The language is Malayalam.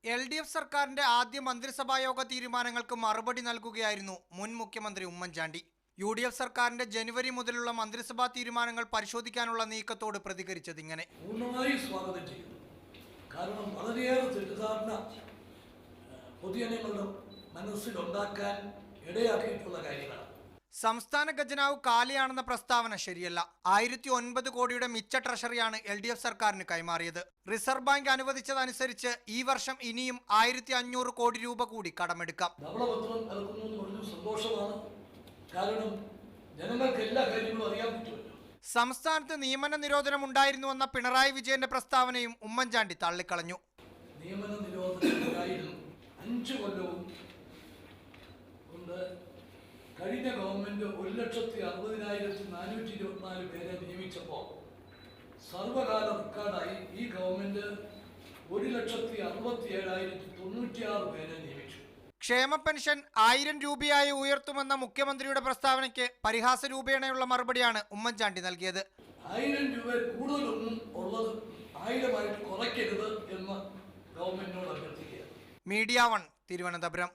LDF സർക്കാരിന്റെ ആദ്യ മന്ത്രിസഭായോഗ തീരുമാനങ്ങൾക്ക് മറുപടി നൽകുകയായിരുന്നു മുൻ മുഖ്യമന്ത്രി ഉമ്മൻചാണ്ടി. UDF സർക്കാരിന്റെ ജനുവരി മുതലുള്ള മന്ത്രിസഭാ തീരുമാനങ്ങൾ പരിശോധിക്കാനുള്ള നീക്കത്തോട് പ്രതികരിച്ചത് ഇങ്ങനെ: പൂർണ്ണമായി സ്വാഗതം ചെയ്യുന്നു. കാരണം വളരെയേറെ തെറ്റിദ്ധാരണ പൊതുജനങ്ങളുടെ മനസ്സിലുണ്ടാക്കാൻ ഇടയാക്കിയിട്ടുള്ള കാര്യങ്ങളാണ്. സംസ്ഥാന ഖജനാവ് കാലിയാണെന്ന പ്രസ്താവന ശരിയല്ല. 1009 കോടിയുടെ മിച്ച ട്രഷറിയാണ് LDF സർക്കാരിന് കൈമാറിയത്. റിസർവ് ബാങ്ക് അനുവദിച്ചതനുസരിച്ച് ഈ വർഷം ഇനിയും 1500 കോടി രൂപ കൂടി കടമെടുക്കാം. സന്തോഷമാണ്. കാരണം ജനങ്ങൾക്ക് എല്ലാ കാര്യങ്ങളും അറിയാൻ പറ്റുമല്ലോ. സംസ്ഥാനത്ത് നിയമന നിരോധനം ഉണ്ടായിരുന്നുവെന്ന പിണറായി വിജയന്റെ പ്രസ്താവനയും ഉമ്മൻചാണ്ടി തള്ളിക്കളഞ്ഞു. നിയമന നിരോധനം ഉണ്ടായിരുന്നു. 5 കൊല്ലവും കൊണ്ട് കഴിഞ്ഞ ഗവൺമെന്റ് 1,60,424 പേരെ നിയമിച്ചപ്പോൾ സർവകാല റെക്കോർഡായി ഈ ഗവൺമെന്റ് 1,67,096 പേരെ നിയമിച്ചു. ക്ഷേമ പെൻഷൻ 1000 രൂപയായി ഉയർത്തുമെന്ന മുഖ്യമന്ത്രിയുടെ പ്രസ്താവനയ്ക്ക് പരിഹാസ രൂപേണയുള്ള മറുപടിയാണ് ഉമ്മൻചാണ്ടി നൽകിയത്. 1000 രൂപ കൂടുതലൊന്നും ഉള്ളത് 1000 ആയിട്ട് കുറയ്ക്കരുത് എന്ന് ഗവൺമെന്റിനോട് അഭ്യർത്ഥിക്കുക. മീഡിയ 1 തിരുവനന്തപുരം.